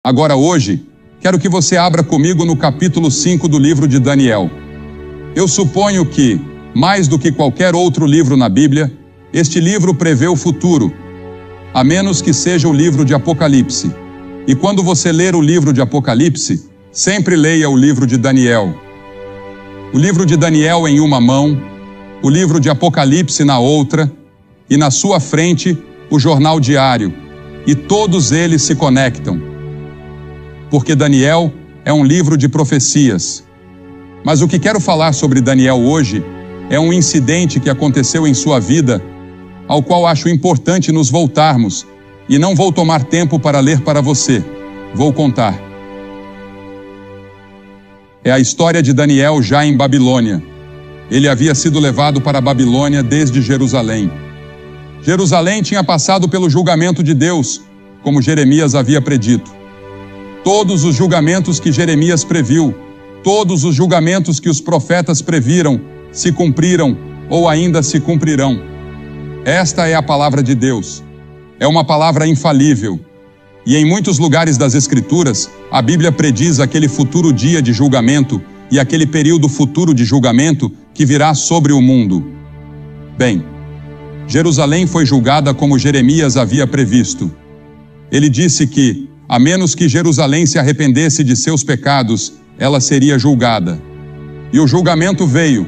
Agora hoje, quero que você abra comigo no capítulo 5 do livro de Daniel. Eu suponho que, mais do que qualquer outro livro na Bíblia, este livro prevê o futuro, a menos que seja o livro de Apocalipse. E quando você ler o livro de Apocalipse, sempre leia o livro de Daniel. O livro de Daniel em uma mão, o livro de Apocalipse na outra, e na sua frente o jornal diário, e todos eles se conectam. Porque Daniel é um livro de profecias. Mas o que quero falar sobre Daniel hoje é um incidente que aconteceu em sua vida, ao qual acho importante nos voltarmos, e não vou tomar tempo para ler para você, vou contar. É a história de Daniel já em Babilônia. Ele havia sido levado para a Babilônia desde Jerusalém. Jerusalém tinha passado pelo julgamento de Deus, como Jeremias havia predito. Todos os julgamentos que Jeremias previu, todos os julgamentos que os profetas previram, se cumpriram ou ainda se cumprirão. Esta é a palavra de Deus. É uma palavra infalível. E em muitos lugares das Escrituras, a Bíblia prediz aquele futuro dia de julgamento e aquele período futuro de julgamento que virá sobre o mundo. Bem, Jerusalém foi julgada como Jeremias havia previsto. Ele disse que, a menos que Jerusalém se arrependesse de seus pecados, ela seria julgada. E o julgamento veio.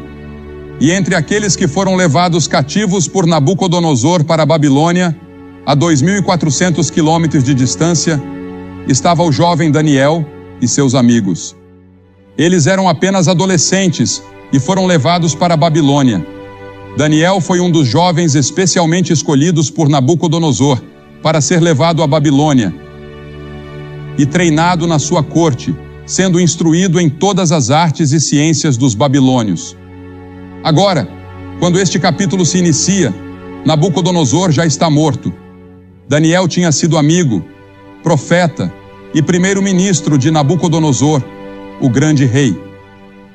E entre aqueles que foram levados cativos por Nabucodonosor para a Babilônia, a 2.400 quilômetros de distância, estava o jovem Daniel e seus amigos. Eles eram apenas adolescentes e foram levados para a Babilônia. Daniel foi um dos jovens especialmente escolhidos por Nabucodonosor para ser levado à Babilônia e treinado na sua corte, sendo instruído em todas as artes e ciências dos babilônios. Agora, quando este capítulo se inicia, Nabucodonosor já está morto. Daniel tinha sido amigo, profeta e primeiro-ministro de Nabucodonosor, o grande rei.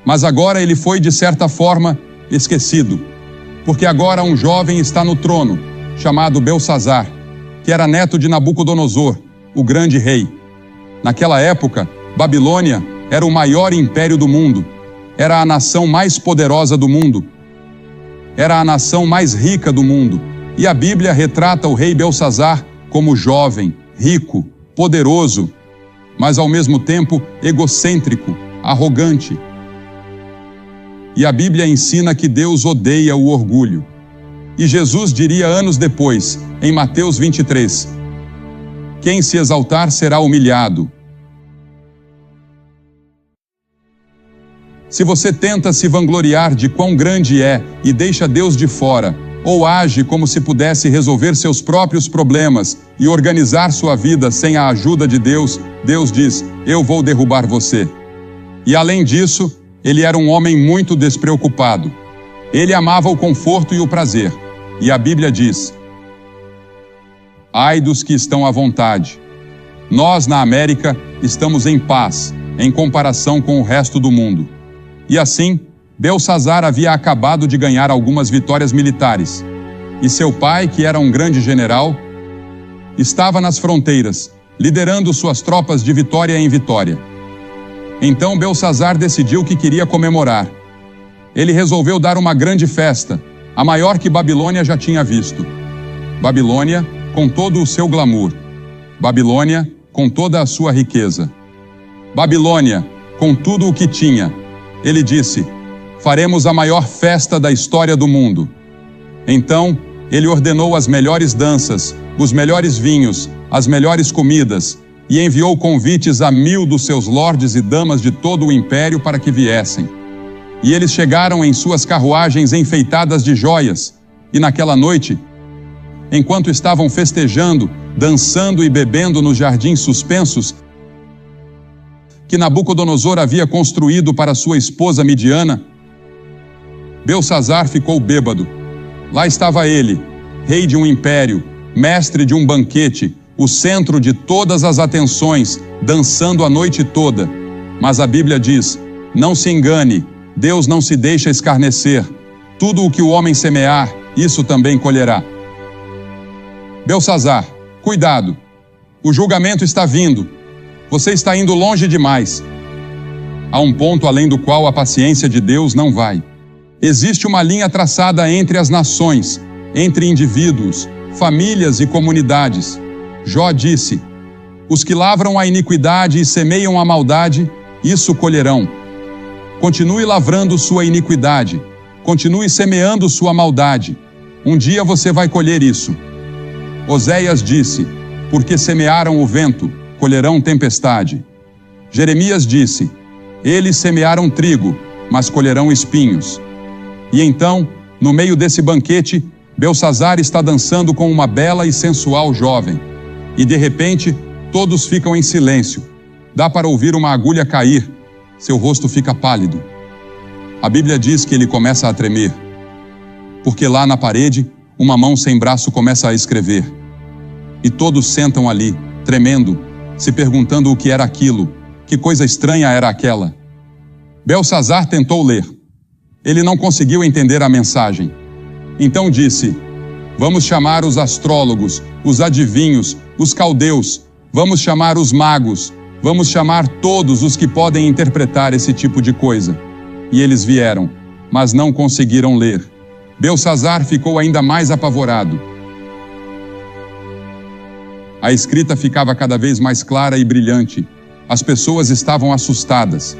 Mas agora ele foi, de certa forma, esquecido, porque agora um jovem está no trono, chamado Belsazar, que era neto de Nabucodonosor, o grande rei. Naquela época, Babilônia era o maior império do mundo, era a nação mais poderosa do mundo, era a nação mais rica do mundo, e a Bíblia retrata o rei Belsazar como jovem, rico, poderoso, mas ao mesmo tempo egocêntrico, arrogante. E a Bíblia ensina que Deus odeia o orgulho. E Jesus diria anos depois, em Mateus 23, quem se exaltar será humilhado. Se você tenta se vangloriar de quão grande é e deixa Deus de fora, ou age como se pudesse resolver seus próprios problemas e organizar sua vida sem a ajuda de Deus, Deus diz, eu vou derrubar você. E além disso, ele era um homem muito despreocupado. Ele amava o conforto e o prazer. E a Bíblia diz, ai dos que estão à vontade. Nós, na América, estamos em paz, em comparação com o resto do mundo. E assim, Belsazar havia acabado de ganhar algumas vitórias militares. E seu pai, que era um grande general, estava nas fronteiras, liderando suas tropas de vitória em vitória. Então Belsazar decidiu que queria comemorar. Ele resolveu dar uma grande festa, a maior que Babilônia já tinha visto. Babilônia com todo o seu glamour. Babilônia com toda a sua riqueza. Babilônia com tudo o que tinha. Ele disse, faremos a maior festa da história do mundo. Então, ele ordenou as melhores danças, os melhores vinhos, as melhores comidas, e enviou convites a 1000 dos seus lordes e damas de todo o império para que viessem. E eles chegaram em suas carruagens enfeitadas de joias, e naquela noite, enquanto estavam festejando, dançando e bebendo nos jardins suspensos que Nabucodonosor havia construído para sua esposa Midiana, Belsazar ficou bêbado. Lá estava ele, rei de um império, mestre de um banquete, o centro de todas as atenções, dançando a noite toda. Mas a Bíblia diz, não se engane, Deus não se deixa escarnecer. Tudo o que o homem semear, isso também colherá. Belsazar, cuidado, o julgamento está vindo. Você está indo longe demais. Há um ponto além do qual a paciência de Deus não vai. Existe uma linha traçada entre as nações, entre indivíduos, famílias e comunidades. Jó disse: os que lavram a iniquidade e semeiam a maldade, isso colherão. Continue lavrando sua iniquidade, continue semeando sua maldade. Um dia você vai colher isso. Oséias disse: porque semearam o vento, colherão tempestade. Jeremias disse: eles semearam trigo, mas colherão espinhos. E então, no meio desse banquete, Belsazar está dançando com uma bela e sensual jovem. E de repente, todos ficam em silêncio. Dá para ouvir uma agulha cair. Seu rosto fica pálido. A Bíblia diz que ele começa a tremer. Porque lá na parede, uma mão sem braço começa a escrever. E todos sentam ali, tremendo, se perguntando o que era aquilo, que coisa estranha era aquela. Belsazar tentou ler. Ele não conseguiu entender a mensagem. Então disse: vamos chamar os astrólogos, os adivinhos, os caldeus, vamos chamar os magos, vamos chamar todos os que podem interpretar esse tipo de coisa. E eles vieram, mas não conseguiram ler. Belsazar ficou ainda mais apavorado. A escrita ficava cada vez mais clara e brilhante. As pessoas estavam assustadas.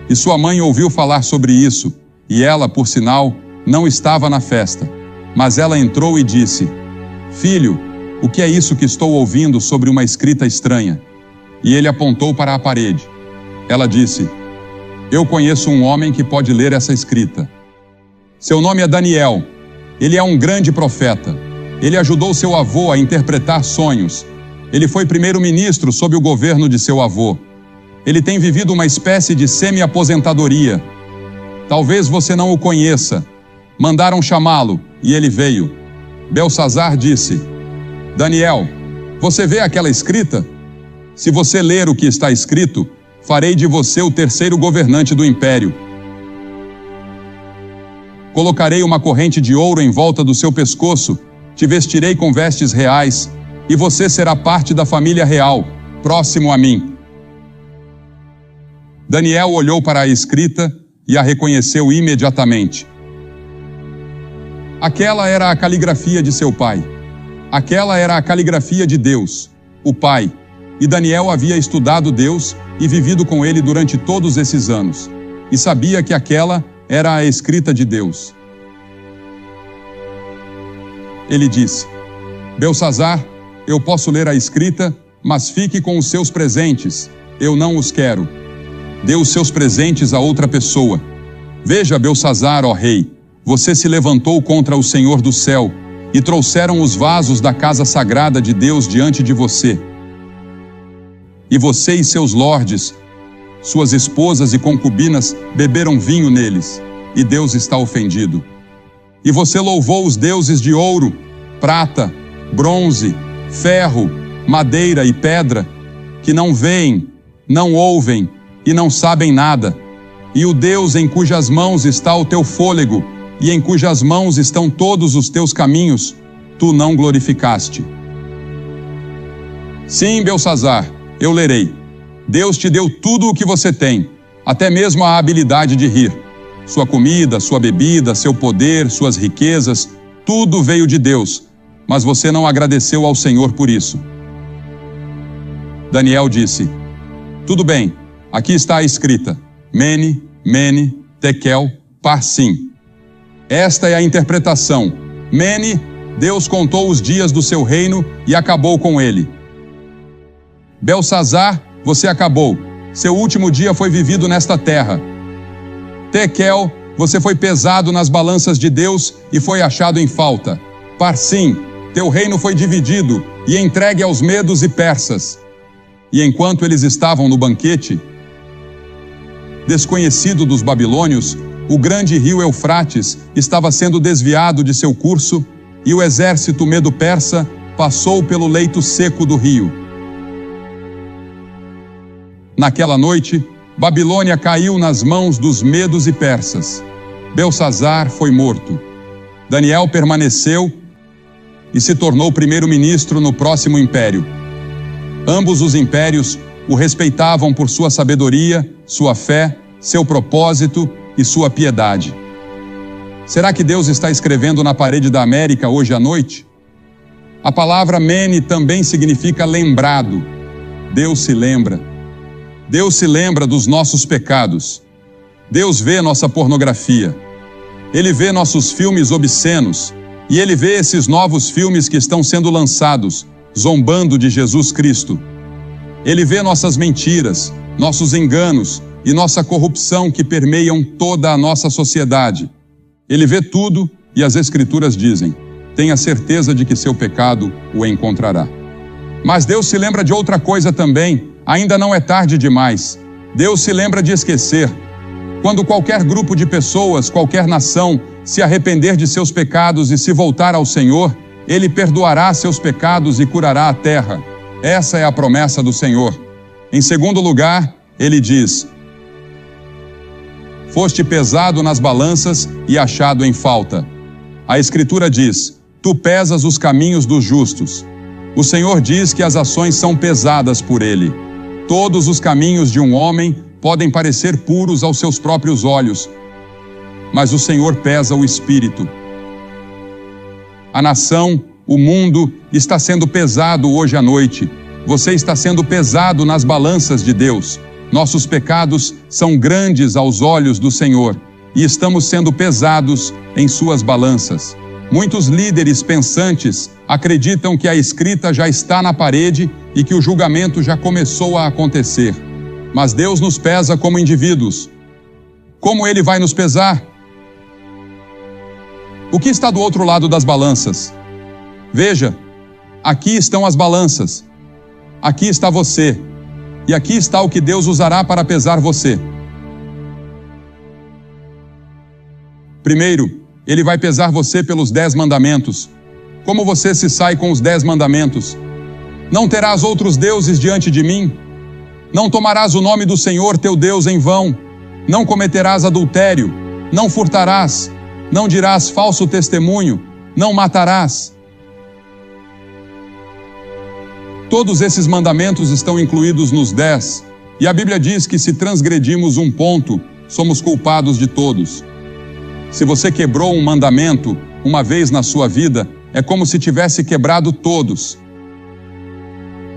E sua mãe ouviu falar sobre isso, e ela, por sinal, não estava na festa. Mas ela entrou e disse: filho, o que é isso que estou ouvindo sobre uma escrita estranha? E ele apontou para a parede. Ela disse: eu conheço um homem que pode ler essa escrita. Seu nome é Daniel. Ele é um grande profeta. Ele ajudou seu avô a interpretar sonhos. Ele foi primeiro-ministro sob o governo de seu avô. Ele tem vivido uma espécie de semi-aposentadoria. Talvez você não o conheça. Mandaram chamá-lo, e ele veio. Belsazar disse: Daniel, você vê aquela escrita? Se você ler o que está escrito, farei de você o terceiro governante do império. Colocarei uma corrente de ouro em volta do seu pescoço, te vestirei com vestes reais, e você será parte da família real, próximo a mim. Daniel olhou para a escrita e a reconheceu imediatamente. Aquela era a caligrafia de seu pai. Aquela era a caligrafia de Deus, o Pai. E Daniel havia estudado Deus e vivido com ele durante todos esses anos. E sabia que aquela era a escrita de Deus. Ele disse: Belsazar, eu posso ler a escrita, mas fique com os seus presentes. Eu não os quero. Dê os seus presentes a outra pessoa. Veja, Belsazar, ó rei, você se levantou contra o Senhor do céu e trouxeram os vasos da casa sagrada de Deus diante de você. E você e seus lordes, suas esposas e concubinas, beberam vinho neles, e Deus está ofendido. E você louvou os deuses de ouro, prata, bronze, ferro, madeira e pedra, que não veem, não ouvem e não sabem nada, e o Deus em cujas mãos está o teu fôlego, e em cujas mãos estão todos os teus caminhos, tu não glorificaste. Sim, Belsazar, eu lerei. Deus te deu tudo o que você tem, até mesmo a habilidade de rir. Sua comida, sua bebida, seu poder, suas riquezas, tudo veio de Deus, mas você não agradeceu ao Senhor por isso. Daniel disse: tudo bem, aqui está a escrita: Mene, Mene, Tekel, Parsim. Esta é a interpretação. Mene, Deus contou os dias do seu reino e acabou com ele. Belsazar, você acabou. Seu último dia foi vivido nesta terra. Tekel, você foi pesado nas balanças de Deus e foi achado em falta. Parsim, teu reino foi dividido e entregue aos medos e persas. E enquanto eles estavam no banquete, desconhecido dos babilônios, o grande rio Eufrates estava sendo desviado de seu curso e o exército medo-persa passou pelo leito seco do rio. Naquela noite, Babilônia caiu nas mãos dos medos e persas. Belsazar foi morto. Daniel permaneceu e se tornou primeiro-ministro no próximo império. Ambos os impérios o respeitavam por sua sabedoria, sua fé, seu propósito e sua piedade. Será que Deus está escrevendo na parede da América hoje à noite? A palavra mene também significa lembrado. Deus se lembra. Deus se lembra dos nossos pecados. Deus vê nossa pornografia. Ele vê nossos filmes obscenos. E Ele vê esses novos filmes que estão sendo lançados, zombando de Jesus Cristo. Ele vê nossas mentiras, nossos enganos e nossa corrupção que permeiam toda a nossa sociedade. Ele vê tudo e as Escrituras dizem: tenha certeza de que seu pecado o encontrará. Mas Deus se lembra de outra coisa também. Ainda não é tarde demais. Deus se lembra de esquecer. Quando qualquer grupo de pessoas, qualquer nação, se arrepender de seus pecados e se voltar ao Senhor, Ele perdoará seus pecados e curará a terra. Essa é a promessa do Senhor. Em segundo lugar, Ele diz: foste pesado nas balanças e achado em falta. A Escritura diz: tu pesas os caminhos dos justos. O Senhor diz que as ações são pesadas por Ele. Todos os caminhos de um homem podem parecer puros aos seus próprios olhos, mas o Senhor pesa o espírito. A nação, o mundo, está sendo pesado hoje à noite. Você está sendo pesado nas balanças de Deus. Nossos pecados são grandes aos olhos do Senhor e estamos sendo pesados em suas balanças. Muitos líderes pensantes acreditam que a escrita já está na parede e que o julgamento já começou a acontecer. Mas Deus nos pesa como indivíduos. Como Ele vai nos pesar? O que está do outro lado das balanças? Veja, aqui estão as balanças. Aqui está você. E aqui está o que Deus usará para pesar você. Primeiro, Ele vai pesar você pelos 10 mandamentos. Como você se sai com os 10 mandamentos? Não terás outros deuses diante de mim. Não tomarás o nome do Senhor teu Deus em vão. Não cometerás adultério. Não furtarás. Não dirás falso testemunho. Não matarás. Todos esses mandamentos estão incluídos nos 10. E a Bíblia diz que se transgredimos um ponto, somos culpados de todos. Se você quebrou um mandamento uma vez na sua vida, é como se tivesse quebrado todos.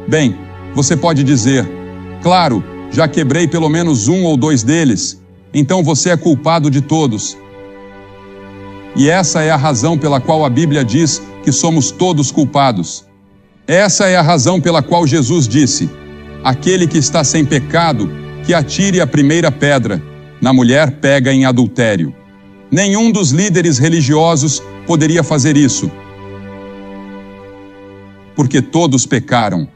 Bem, você pode dizer: claro, já quebrei pelo menos 1 ou 2 deles, então você é culpado de todos. E essa é a razão pela qual a Bíblia diz que somos todos culpados. Essa é a razão pela qual Jesus disse: aquele que está sem pecado, que atire a primeira pedra. Na mulher pega em adultério. Nenhum dos líderes religiosos poderia fazer isso. Porque todos pecaram.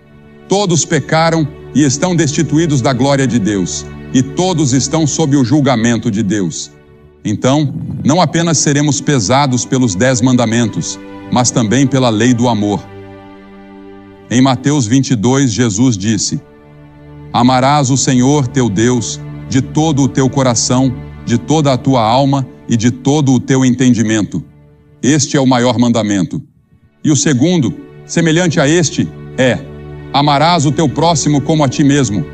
Todos pecaram e estão destituídos da glória de Deus. E todos estão sob o julgamento de Deus. Então, não apenas seremos pesados pelos 10 mandamentos, mas também pela lei do amor. Em Mateus 22, Jesus disse: amarás o Senhor teu Deus de todo o teu coração, de toda a tua alma e de todo o teu entendimento. Este é o maior mandamento. E o segundo, semelhante a este, é: amarás o teu próximo como a ti mesmo.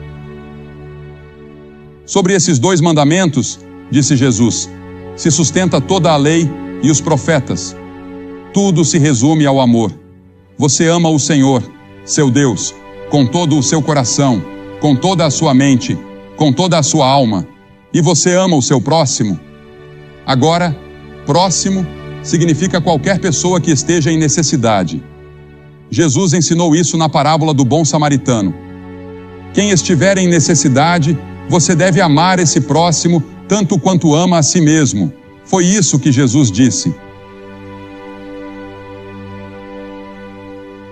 Sobre esses 2 mandamentos, disse Jesus, se sustenta toda a lei e os profetas. Tudo se resume ao amor. Você ama o Senhor, seu Deus, com todo o seu coração, com toda a sua mente, com toda a sua alma. E você ama o seu próximo? Agora, próximo significa qualquer pessoa que esteja em necessidade. Jesus ensinou isso na parábola do bom samaritano. Quem estiver em necessidade, você deve amar esse próximo tanto quanto ama a si mesmo. Foi isso que Jesus disse.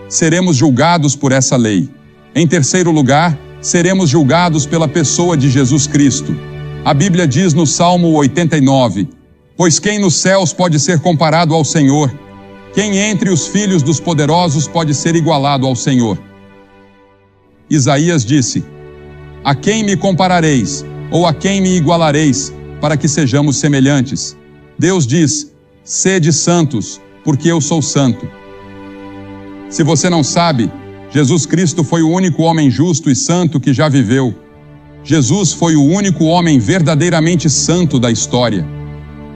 Seremos julgados por essa lei. Em terceiro lugar, seremos julgados pela pessoa de Jesus Cristo. A Bíblia diz no Salmo 89, pois quem nos céus pode ser comparado ao Senhor? Quem entre os filhos dos poderosos pode ser igualado ao Senhor? Isaías disse, a quem me comparareis, ou a quem me igualareis, para que sejamos semelhantes? Deus diz, sede santos, porque eu sou santo. Se você não sabe, Jesus Cristo foi o único homem justo e santo que já viveu. Jesus foi o único homem verdadeiramente santo da história.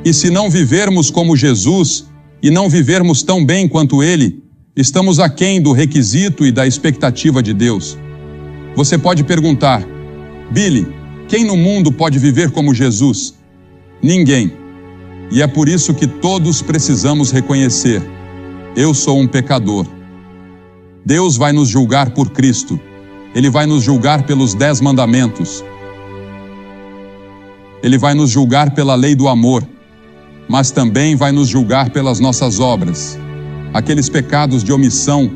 E se não vivermos como Jesus e não vivermos tão bem quanto Ele, estamos aquém do requisito e da expectativa de Deus. Você pode perguntar: Billy, quem no mundo pode viver como Jesus? Ninguém. E é por isso que todos precisamos reconhecer: eu sou um pecador. Deus vai nos julgar por Cristo. Ele vai nos julgar pelos 10 mandamentos. Ele vai nos julgar pela lei do amor, mas também vai nos julgar pelas nossas obras, aqueles pecados de omissão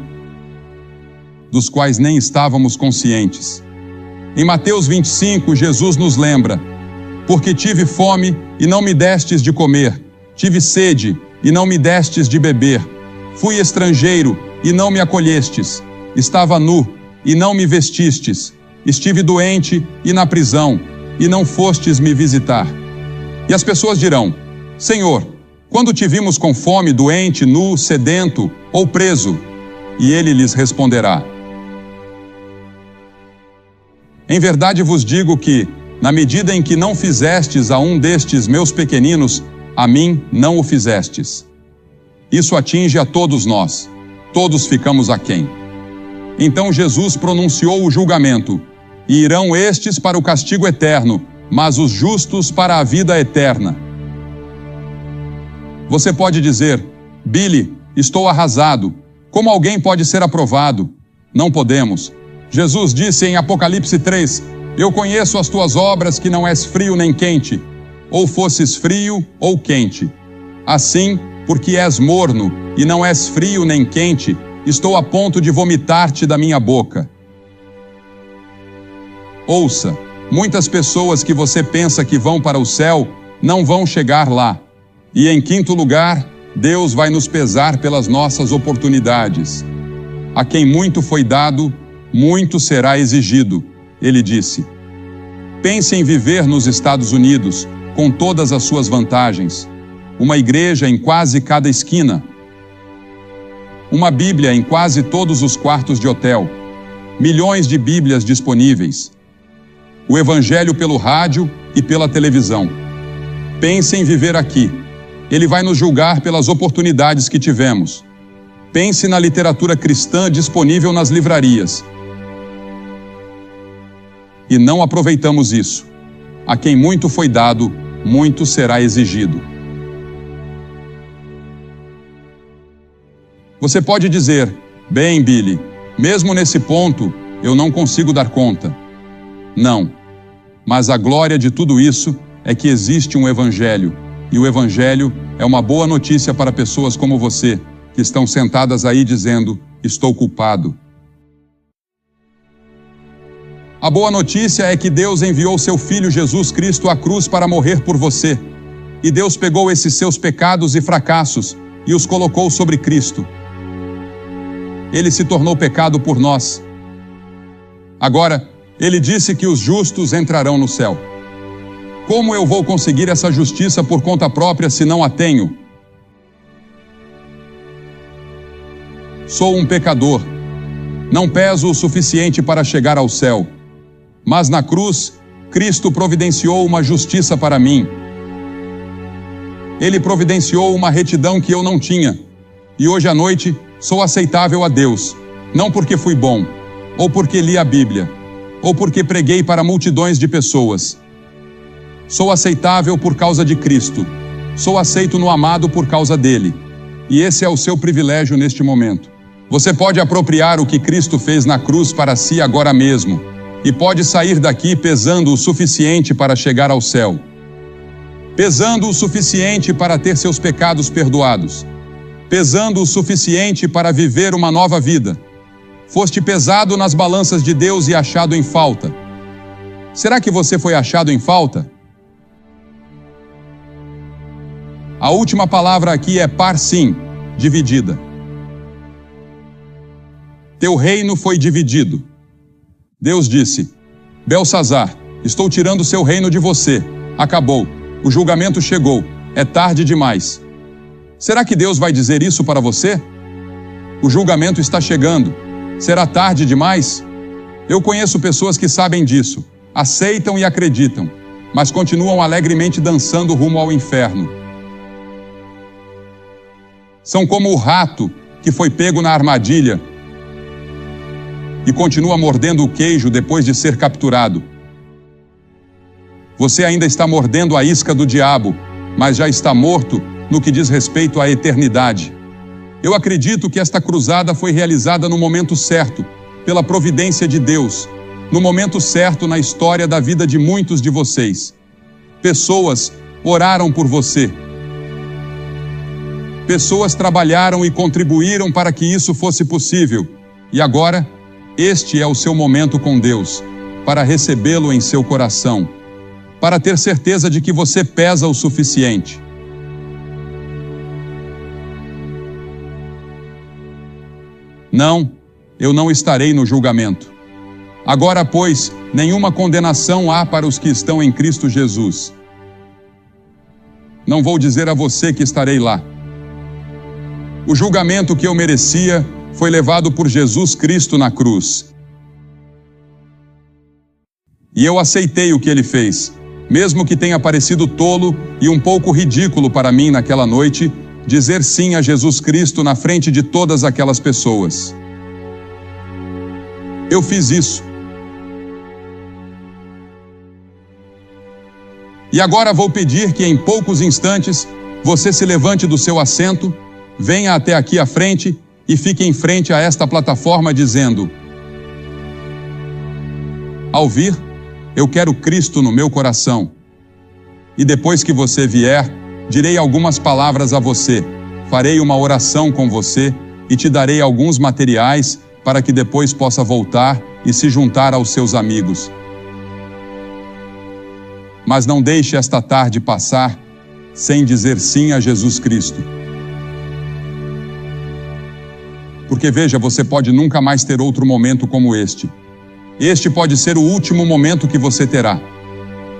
dos quais nem estávamos conscientes. Em Mateus 25, Jesus nos lembra: porque tive fome e não me destes de comer, tive sede e não me destes de beber, fui estrangeiro e não me acolhestes, estava nu e não me vestistes, estive doente e na prisão, e não fostes me visitar. E as pessoas dirão: Senhor, quando te vimos com fome, doente, nu, sedento ou preso? E ele lhes responderá: em verdade vos digo que, na medida em que não fizestes a um destes meus pequeninos, a mim não o fizestes. Isso atinge a todos nós. Todos ficamos aquém. Então Jesus pronunciou o julgamento: e irão estes para o castigo eterno, mas os justos para a vida eterna. Você pode dizer: Billy, estou arrasado. Como alguém pode ser aprovado? Não podemos. Jesus disse em Apocalipse 3, eu conheço as tuas obras, que não és frio nem quente, ou fosses frio ou quente. Assim, porque és morno e não és frio nem quente, estou a ponto de vomitar-te da minha boca. Ouça, muitas pessoas que você pensa que vão para o céu, não vão chegar lá. E em quinto lugar, Deus vai nos pesar pelas nossas oportunidades. A quem muito foi dado, muito será exigido, ele disse. Pense em viver nos Estados Unidos, com todas as suas vantagens. Uma igreja em quase cada esquina. Uma Bíblia em quase todos os quartos de hotel. Milhões de Bíblias disponíveis. O Evangelho pelo rádio e pela televisão. Pense em viver aqui. Ele vai nos julgar pelas oportunidades que tivemos. Pense na literatura cristã disponível nas livrarias. E não aproveitamos isso. A quem muito foi dado, muito será exigido. Você pode dizer: bem, Billy, mesmo nesse ponto, eu não consigo dar conta. Não. Mas a glória de tudo isso é que existe um Evangelho. E o Evangelho é uma boa notícia para pessoas como você, que estão sentadas aí dizendo: estou culpado. A boa notícia é que Deus enviou seu Filho Jesus Cristo à cruz para morrer por você. E Deus pegou esses seus pecados e fracassos e os colocou sobre Cristo. Ele se tornou pecado por nós. Agora, Ele disse que os justos entrarão no céu. Como eu vou conseguir essa justiça por conta própria se não a tenho? Sou um pecador. Não peso o suficiente para chegar ao céu. Mas na cruz, Cristo providenciou uma justiça para mim. Ele providenciou uma retidão que eu não tinha. E hoje à noite, sou aceitável a Deus, não porque fui bom, ou porque li a Bíblia, ou porque preguei para multidões de pessoas. Sou aceitável por causa de Cristo. Sou aceito no amado por causa dele. E esse é o seu privilégio neste momento. Você pode apropriar o que Cristo fez na cruz para si agora mesmo, e pode sair daqui pesando o suficiente para chegar ao céu. Pesando o suficiente para ter seus pecados perdoados. Pesando o suficiente para viver uma nova vida. Foste pesado nas balanças de Deus e achado em falta. Será que você foi achado em falta? A última palavra aqui é parsim, dividida. Teu reino foi dividido. Deus disse: Belsazar, estou tirando seu reino de você. Acabou. O julgamento chegou. É tarde demais. Será que Deus vai dizer isso para você? O julgamento está chegando. Será tarde demais? Eu conheço pessoas que sabem disso, aceitam e acreditam, mas continuam alegremente dançando rumo ao inferno. São como o rato que foi pego na armadilha e continua mordendo o queijo depois de ser capturado. Você ainda está mordendo a isca do diabo, mas já está morto no que diz respeito à eternidade. Eu acredito que esta cruzada foi realizada no momento certo, pela providência de Deus, no momento certo na história da vida de muitos de vocês. Pessoas oraram por você. Pessoas trabalharam e contribuíram para que isso fosse possível. E agora, este é o seu momento com Deus, para recebê-lo em seu coração, para ter certeza de que você pesa o suficiente. Não, eu não estarei no julgamento. Agora, pois, nenhuma condenação há para os que estão em Cristo Jesus. Não vou dizer a você que estarei lá. O julgamento que eu merecia foi levado por Jesus Cristo na cruz. E eu aceitei o que ele fez, mesmo que tenha parecido tolo e um pouco ridículo para mim naquela noite, dizer sim a Jesus Cristo na frente de todas aquelas pessoas. Eu fiz isso. E agora vou pedir que em poucos instantes você se levante do seu assento, venha até aqui à frente e fique em frente a esta plataforma dizendo: ao vir, eu quero Cristo no meu coração. E depois que você vier, direi algumas palavras a você, farei uma oração com você e te darei alguns materiais para que depois possa voltar e se juntar aos seus amigos. Mas não deixe esta tarde passar sem dizer sim a Jesus Cristo. Porque veja, você pode nunca mais ter outro momento como este. Este pode ser o último momento que você terá.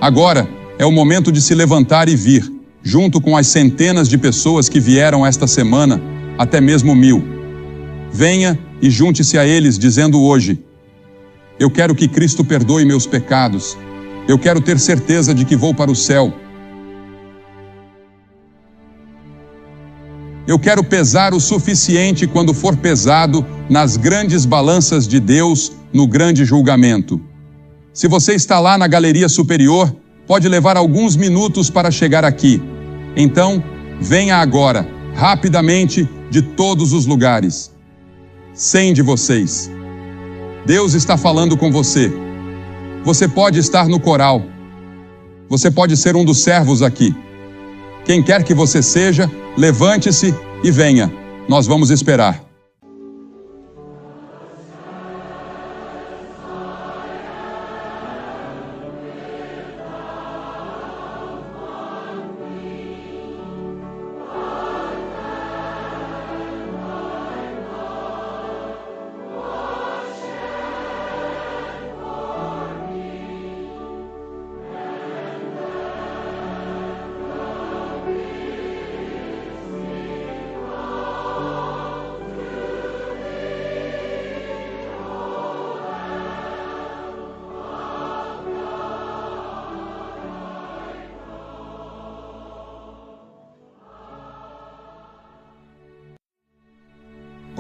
Agora é o momento de se levantar e vir, junto com as centenas de pessoas que vieram esta semana, até mesmo 1000. Venha e junte-se a eles dizendo hoje: eu quero que Cristo perdoe meus pecados. Eu quero ter certeza de que vou para o céu. Eu quero pesar o suficiente quando for pesado nas grandes balanças de Deus no grande julgamento. Se você está lá na galeria superior, pode levar alguns minutos para chegar aqui. Então, venha agora, rapidamente, de todos os lugares. 100 de vocês. Deus está falando com você. Você pode estar no coral. Você pode ser um dos servos aqui. Quem quer que você seja, levante-se e venha. Nós vamos esperar.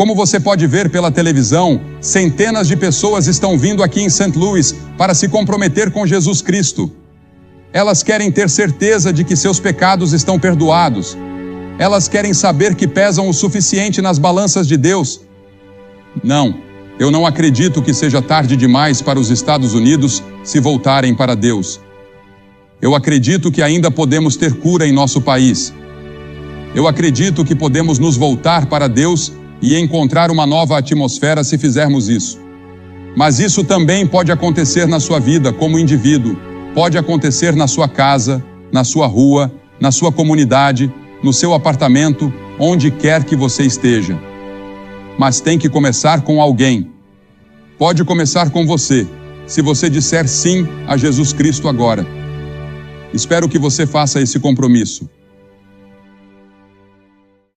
Como você pode ver pela televisão, centenas de pessoas estão vindo aqui em St. Louis para se comprometer com Jesus Cristo. Elas querem ter certeza de que seus pecados estão perdoados. Elas querem saber que pesam o suficiente nas balanças de Deus. Não, eu não acredito que seja tarde demais para os Estados Unidos se voltarem para Deus. Eu acredito que ainda podemos ter cura em nosso país. Eu acredito que podemos nos voltar para Deus e encontrar uma nova atmosfera se fizermos isso. Mas isso também pode acontecer na sua vida como indivíduo, pode acontecer na sua casa, na sua rua, na sua comunidade, no seu apartamento, onde quer que você esteja. Mas tem que começar com alguém. Pode começar com você, se você disser sim a Jesus Cristo agora. Espero que você faça esse compromisso.